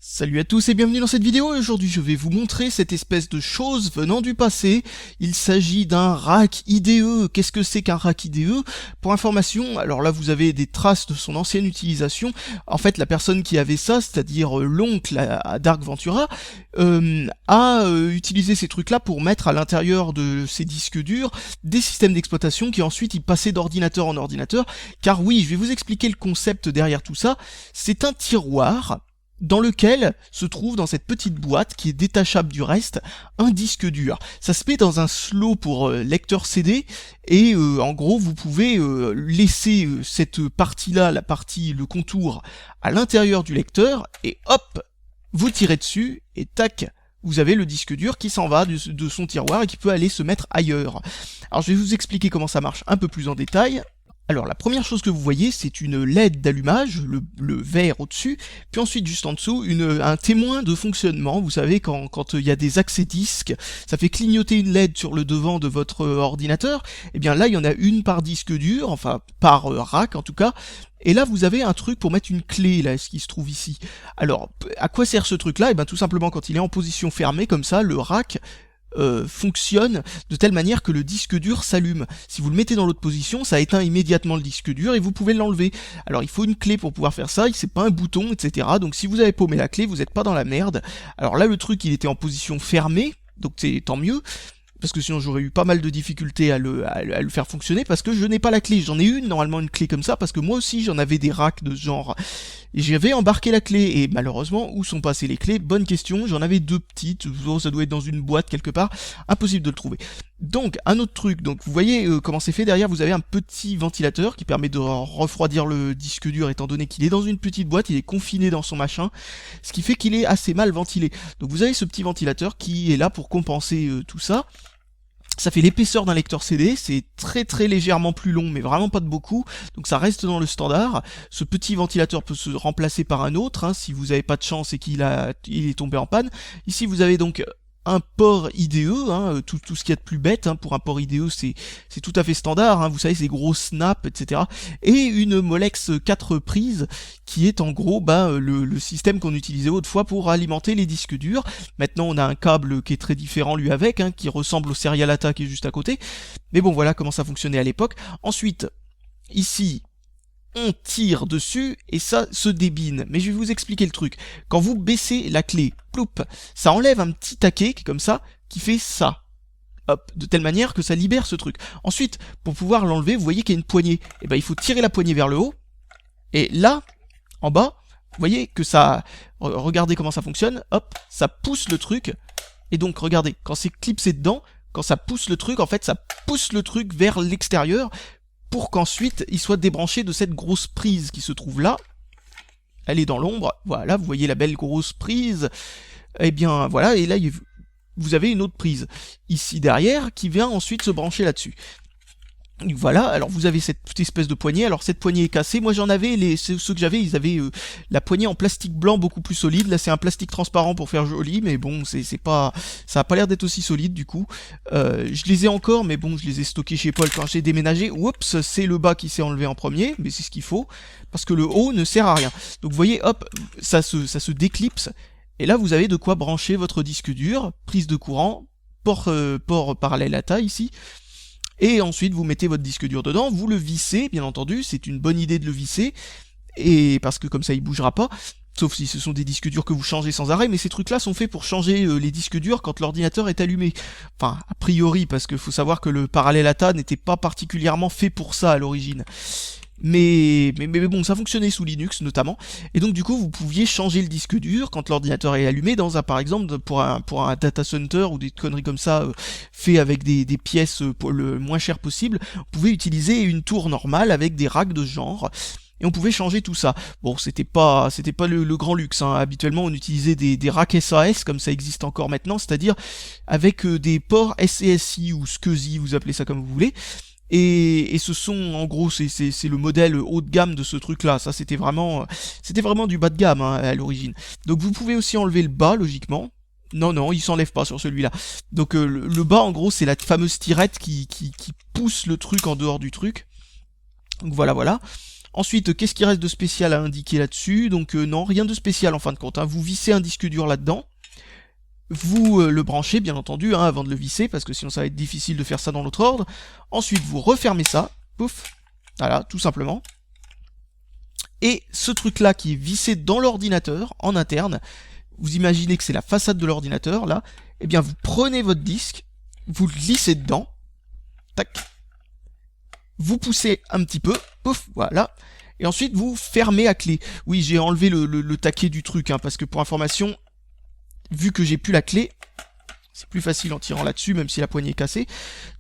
Salut à tous et bienvenue dans cette vidéo. Aujourd'hui je vais vous montrer cette espèce de chose venant du passé. Il s'agit d'un rack IDE. Qu'est-ce que c'est qu'un rack IDE? Pour information, alors là vous avez des traces de son ancienne utilisation. En fait la personne qui avait ça, c'est-à-dire l'oncle à Dark Ventura, a utilisé ces trucs là pour mettre à l'intérieur de ses disques durs des systèmes d'exploitation qui ensuite il passait d'ordinateur en ordinateur. Car oui, je vais vous expliquer le concept derrière tout ça. C'est un tiroir dans lequel se trouve dans cette petite boîte qui est détachable du reste un disque dur. Ça se met dans un slot pour lecteur CD et en gros vous pouvez laisser cette partie-là, le contour à l'intérieur du lecteur et hop, vous tirez dessus et tac, vous avez le disque dur qui s'en va de son tiroir et qui peut aller se mettre ailleurs. Alors je vais vous expliquer comment ça marche un peu plus en détail. Alors la première chose que vous voyez, c'est une LED d'allumage, le vert au-dessus, puis ensuite juste en dessous, un témoin de fonctionnement. Vous savez, quand il y a des accès disques, ça fait clignoter une LED sur le devant de votre ordinateur. Et bien là, il y en a une par disque dur, enfin par rack en tout cas. Et là, vous avez un truc pour mettre une clé, là, ce qui se trouve ici. Alors, à quoi sert ce truc-là? Et bien tout simplement, quand il est en position fermée, comme ça, le rack fonctionne de telle manière que le disque dur s'allume. Si vous le mettez dans l'autre position, ça éteint immédiatement le disque dur et vous pouvez l'enlever. Alors il faut une clé pour pouvoir faire ça, c'est pas un bouton, etc. Donc si vous avez paumé la clé, vous n'êtes pas dans la merde. Alors là le truc il était en position fermée, donc c'est tant mieux, parce que sinon j'aurais eu pas mal de difficultés à le faire fonctionner, parce que je n'ai pas la clé. J'en ai une, normalement une clé comme ça, parce que moi aussi j'en avais des racks de ce genre. Et j'avais embarqué la clé, et malheureusement, où sont passées les clés? Bonne question, j'en avais deux petites, ça doit être dans une boîte quelque part, impossible de le trouver. Donc, un autre truc, donc vous voyez comment c'est fait derrière, vous avez un petit ventilateur qui permet de refroidir le disque dur, étant donné qu'il est dans une petite boîte, il est confiné dans son machin, ce qui fait qu'il est assez mal ventilé. Donc vous avez ce petit ventilateur qui est là pour compenser tout ça. Ça fait l'épaisseur d'un lecteur CD, c'est très légèrement plus long, mais vraiment pas de beaucoup, donc ça reste dans le standard. Ce petit ventilateur peut se remplacer par un autre, hein, si vous n'avez pas de chance et qu'il est tombé en panne. Ici vous avez donc un port IDE, hein, tout ce qu'il y a de plus bête, hein, pour un port IDE c'est tout à fait standard, hein, vous savez ces gros snaps, etc. Et une Molex 4 prises qui est en gros le système qu'on utilisait autrefois pour alimenter les disques durs. Maintenant on a un câble qui est très différent lui avec, hein, qui ressemble au Serial ATA qui est juste à côté, mais bon voilà comment ça fonctionnait à l'époque. Ensuite, ici, on tire dessus et ça se débine. Mais je vais vous expliquer le truc. Quand vous baissez la clé, ploup, ça enlève un petit taquet qui est comme ça, qui fait ça. Hop, de telle manière que ça libère ce truc. Ensuite, pour pouvoir l'enlever, vous voyez qu'il y a une poignée. Et ben il faut tirer la poignée vers le haut. Et là, en bas, vous voyez que ça... Regardez comment ça fonctionne. Hop, ça pousse le truc. Et donc, regardez, quand c'est clipsé dedans, quand ça pousse le truc, en fait, ça pousse le truc vers l'extérieur, pour qu'ensuite il soit débranché de cette grosse prise qui se trouve là. Elle est dans l'ombre, voilà, vous voyez la belle grosse prise. Et bien voilà, et là vous avez une autre prise ici derrière qui vient ensuite se brancher là-dessus. Voilà, alors vous avez cette petite espèce de poignée, alors cette poignée est cassée, moi j'en avais, ceux que j'avais, ils avaient la poignée en plastique blanc beaucoup plus solide, là c'est un plastique transparent pour faire joli, mais bon, c'est pas, ça a pas l'air d'être aussi solide du coup. Je les ai encore, mais bon, je les ai stockés chez Paul quand j'ai déménagé. Oups, c'est le bas qui s'est enlevé en premier, mais c'est ce qu'il faut, parce que le haut ne sert à rien. Donc vous voyez, hop, ça se déclipse, et là vous avez de quoi brancher votre disque dur, prise de courant, port parallèle ATA ici. Et ensuite vous mettez votre disque dur dedans, vous le vissez, bien entendu, c'est une bonne idée de le visser, et parce que comme ça il bougera pas, sauf si ce sont des disques durs que vous changez sans arrêt, mais ces trucs-là sont faits pour changer les disques durs quand l'ordinateur est allumé. Enfin, a priori, parce qu'il faut savoir que le parallèle ATA n'était pas particulièrement fait pour ça à l'origine. Mais bon, ça fonctionnait sous Linux notamment, et donc du coup vous pouviez changer le disque dur quand l'ordinateur est allumé dans par exemple pour un data center ou des conneries comme ça fait avec des pièces pour le moins cher possible. Vous pouvez utiliser une tour normale avec des racks de ce genre. Et on pouvait changer tout ça. Bon, c'était pas le grand luxe, hein. Habituellement, on utilisait des racks SAS, comme ça existe encore maintenant, c'est-à-dire avec des ports SCSI ou SCSI, vous appelez ça comme vous voulez. Et ce sont, en gros, c'est le modèle haut de gamme de ce truc-là. Ça, c'était vraiment du bas de gamme, hein, à l'origine. Donc, vous pouvez aussi enlever le bas, logiquement. Non, il s'enlève pas sur celui-là. Donc, le bas, en gros, c'est la fameuse tirette qui pousse le truc en dehors du truc. Donc, voilà. Ensuite, qu'est-ce qui reste de spécial à indiquer là-dessus? Donc non, rien de spécial en fin de compte, hein. Vous vissez un disque dur là-dedans, vous le branchez bien entendu hein, avant de le visser, parce que sinon ça va être difficile de faire ça dans l'autre ordre. Ensuite vous refermez ça, pouf, voilà, tout simplement. Et ce truc là qui est vissé dans l'ordinateur, en interne, vous imaginez que c'est la façade de l'ordinateur là, et bien vous prenez votre disque, vous le glissez dedans, tac, vous poussez un petit peu, pouf, voilà, et ensuite vous fermez à clé. Oui, j'ai enlevé le taquet du truc, hein, parce que pour information, vu que j'ai plus la clé, c'est plus facile en tirant là-dessus, même si la poignée est cassée.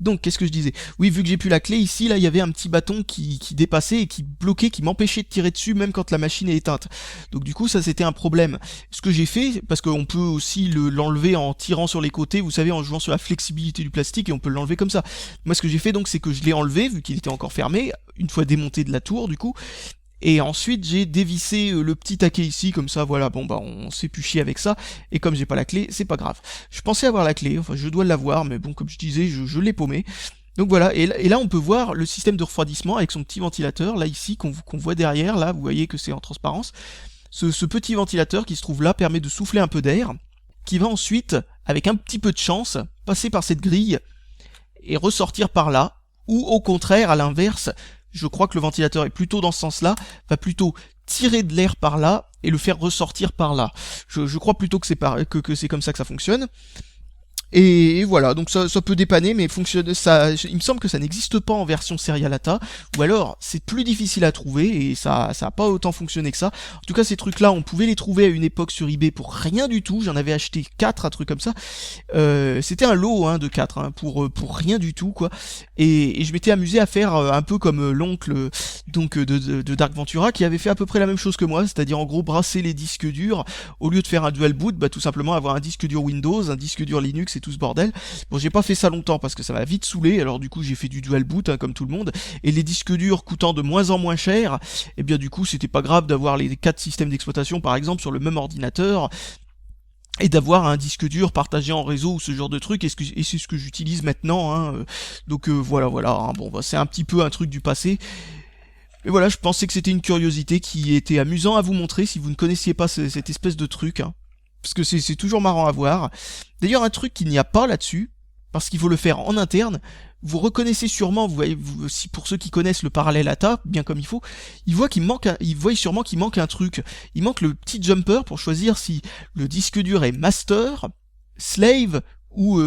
Donc, qu'est-ce que je disais? Oui, vu que j'ai plus la clé, ici, là, il y avait un petit bâton qui dépassait et qui bloquait, qui m'empêchait de tirer dessus, même quand la machine est éteinte. Donc, du coup, ça, c'était un problème. Ce que j'ai fait, parce qu'on peut aussi l'enlever en tirant sur les côtés, vous savez, en jouant sur la flexibilité du plastique, et on peut l'enlever comme ça. Moi, ce que j'ai fait, donc, c'est que je l'ai enlevé, vu qu'il était encore fermé, une fois démonté de la tour, du coup, et ensuite j'ai dévissé le petit taquet ici, comme ça, voilà, bon bah on s'est plus chier avec ça, et comme j'ai pas la clé, c'est pas grave. Je pensais avoir la clé, enfin je dois l'avoir, mais bon comme je disais, je l'ai paumé. Donc voilà, et là on peut voir le système de refroidissement avec son petit ventilateur, là ici, qu'on voit derrière, là, vous voyez que c'est en transparence. Ce petit ventilateur qui se trouve là permet de souffler un peu d'air, qui va ensuite, avec un petit peu de chance, passer par cette grille, et ressortir par là, ou au contraire, à l'inverse, je crois que le ventilateur est plutôt dans ce sens-là, va plutôt tirer de l'air par là et le faire ressortir par là. Je crois plutôt que c'est comme ça que ça fonctionne. Et voilà, donc ça peut dépanner, mais fonctionne, ça, il me semble que ça n'existe pas en version Serialata, ou alors c'est plus difficile à trouver, et ça a pas autant fonctionné que ça. En tout cas, ces trucs-là, on pouvait les trouver à une époque sur eBay pour rien du tout, j'en avais acheté 4, un truc comme ça. C'était un lot hein, de 4, hein, pour rien du tout, quoi. Et je m'étais amusé à faire un peu comme l'oncle donc de Dark Ventura, qui avait fait à peu près la même chose que moi, c'est-à-dire en gros brasser les disques durs, au lieu de faire un dual boot, bah tout simplement avoir un disque dur Windows, un disque dur Linux et tout ce bordel. Bon, j'ai pas fait ça longtemps parce que ça m'a vite saoulé, alors du coup j'ai fait du dual boot hein, comme tout le monde, et les disques durs coûtant de moins en moins cher, et bien du coup c'était pas grave d'avoir les 4 systèmes d'exploitation par exemple sur le même ordinateur, et d'avoir un disque dur partagé en réseau ou ce genre de truc, et c'est ce que j'utilise maintenant, hein. Donc voilà, hein. Bon bah, c'est un petit peu un truc du passé. Et voilà, je pensais que c'était une curiosité qui était amusant à vous montrer si vous ne connaissiez pas cette espèce de truc, hein. Parce que c'est toujours marrant à voir. D'ailleurs, un truc qu'il n'y a pas là-dessus, parce qu'il faut le faire en interne, vous reconnaissez sûrement, vous voyez, si pour ceux qui connaissent le parallèle ATA, bien comme il faut, ils voient sûrement qu'il manque un truc. Il manque le petit jumper pour choisir si le disque dur est master, slave ou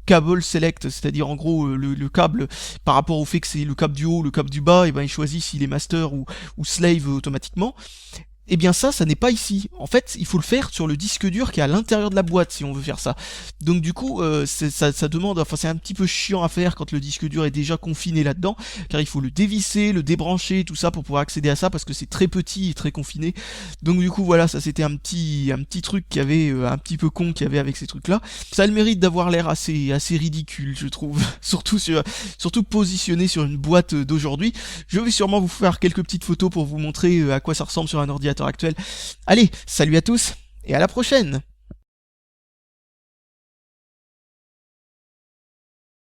cable select, c'est-à-dire en gros le câble par rapport au fait que c'est le câble du haut, le câble du bas, et ben il choisit s'il est master ou slave automatiquement. Eh bien ça n'est pas ici. En fait, il faut le faire sur le disque dur qui est à l'intérieur de la boîte si on veut faire ça. Donc du coup, ça demande, enfin c'est un petit peu chiant à faire quand le disque dur est déjà confiné là-dedans, car il faut le dévisser, le débrancher, tout ça pour pouvoir accéder à ça, parce que c'est très petit et très confiné. Donc du coup voilà, ça c'était un petit truc qui avait un petit peu con qu'il y avait avec ces trucs-là. Ça a le mérite d'avoir l'air assez ridicule, je trouve, surtout positionné sur une boîte d'aujourd'hui. Je vais sûrement vous faire quelques petites photos pour vous montrer à quoi ça ressemble sur un ordinateur actuel. Allez, salut à tous, et à la prochaine!